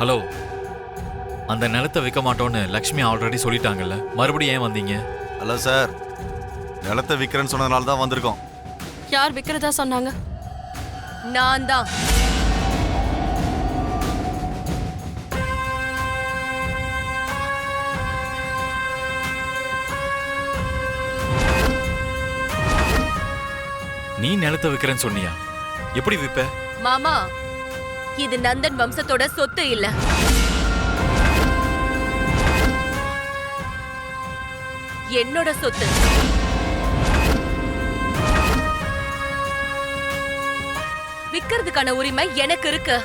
Hello, அந்த நிலத்தை விற்க மாட்டோன்னு லக்ஷ்மி ஆல்ரெடி சொல்லிட்டாங்கல்ல, மறுபடியும் ஏன் வந்தீங்க? ஹலோ சார், நிலத்தை விற்கிறேன்னு சொன்னதுனால தான் வந்திருக்கோம். யார் விக்கிறதா சொன்னாங்க? நான் தான். நீ நிலத்தை விற்கிறேன்னு சொன்னியா? எப்படி விற்ப? மாமா, இது நந்தன் வம்சத்தோட சொத்து இல்ல. என்னோட சொத்து. விக்கிறதுக்கான உரிமை எனக்கு இருக்கு.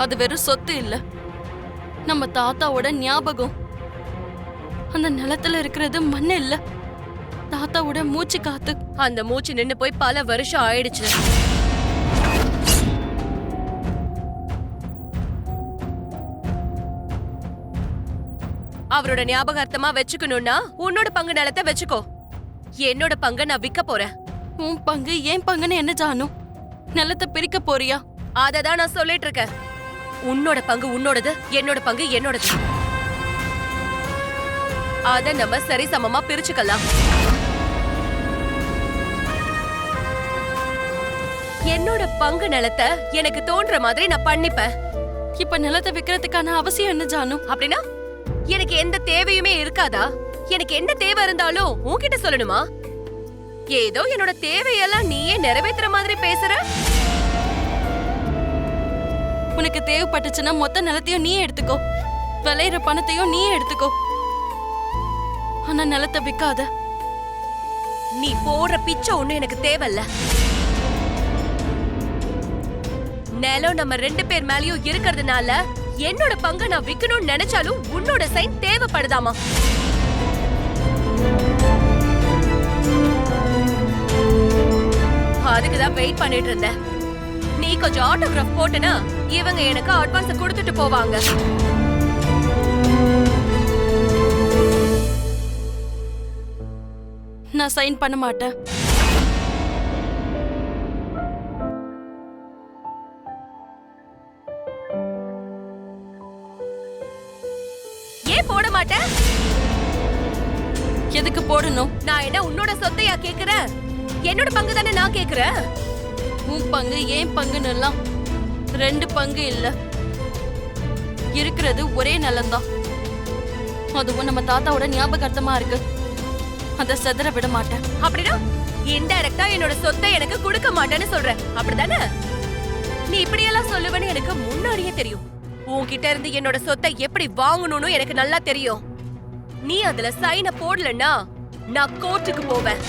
அது வெறும் சொத்து இல்ல, நம்ம தாத்தாவோட ஞாபகம். அந்த நிலத்துல இருக்கிறது மண்ணு இல்ல, தாத்தாவோட மூச்சு காத்து. அந்த மூச்சு நின்னு போய் பல வருஷம் ஆயிடுச்சு. அவரோட ஞாபகார்த்தமா வச்சுக்கணும்னா உன்னோட பங்கு நிலத்தை வச்சுக்கோ. என்னோட பங்கை நான் விற்க போறேன். உன் பங்கு ஏன் பங்குன்னு என்ன ஜானு? நிலத்தை பிரிக்க போறியா? அததான் நான் சொல்லிட்டு இருக்கேன். உன்னோட பங்கு உன்னோடது, என்னோட பங்கு என்னோடது. அத நம்ம சரிசமமா பிரிச்சுக்கலாம். என்னோட பங்கு நிலத்தை எனக்கு தோன்ற மாதிரி நான் பண்ணிப்பேன். இப்ப நிலத்தை விக்கிறதுக்கான அவசியம் என்ன ஜானு? அப்படின்னா எனக்கு எந்த தேவையுமே இருக்காதா? எனக்கு என்ன தேவை இருந்தாலும் உன்கிட்ட சொல்லணுமா? ஏதோ என்னோட தேவையெல்லாம் நீயே நிறைவேற்றுற மாதிரி பேசுற. உனக்கு தேவைப்பட்டுச்சுன்னா மொத்த நிலத்தையும் நீயே எடுத்துக்கோ, விளையிற பணத்தையும் நீயே எடுத்துக்கோ. ஆனா நிலத்தை விக்காத. நீ போடுற பிச்சை ஒண்ணு எனக்கு தேவையில்ல. நிலம் நம்ம 2 பேர் மேலயும் இருக்கிறதுனால என்னோட பங்கை நான் விக்கணும்னு நினைச்சாலும் உன்னோட சைன் தேவைப்படுதாமா? அதுக்குதான் வெயிட் பண்ணிட்டு இருந்தேன். நீ கொஞ்சம் ஆட்டோகிராஃப் போட்டுனா இவங்க எனக்கு அட்வான்ஸ் கொடுத்துட்டு போவாங்க. நான் சைன் பண்ண மாட்டேன். ஏன் போட மாட்டேன்? எதுக்கு போடணும்? நான் என்ன உன்னோட சொத்தையா கேக்குறேன்? என்னோட பங்கு தானே நான் கேக்குறேன். உன் பங்கு ஏன் பங்குன்னு எல்லாம் 2 பங்கு இல்ல, இருக்கிறது ஒரே நிலம்தான். அதுவும் நம்ம தாத்தாவோட ஞாபகார்த்தமா இருக்கு. அத செதற விட மாட்டேன். அப்படின்னா இன்டைரக்டா என்னோட சொத்தை எனக்கு கொடுக்க மாட்டேன்னு சொல்ற, அப்படிதானே? நீ இப்படியெல்லாம் சொல்லுவேன்னு எனக்கு முன்னாடியே தெரியும். உன்கிட்ட இருந்து என்னோட சொத்தை எப்படி வாங்கணும்னு எனக்கு நல்லா தெரியும். நீ அதுல சைன போடலன்னா நான் கோர்ட்டுக்கு போவேன்.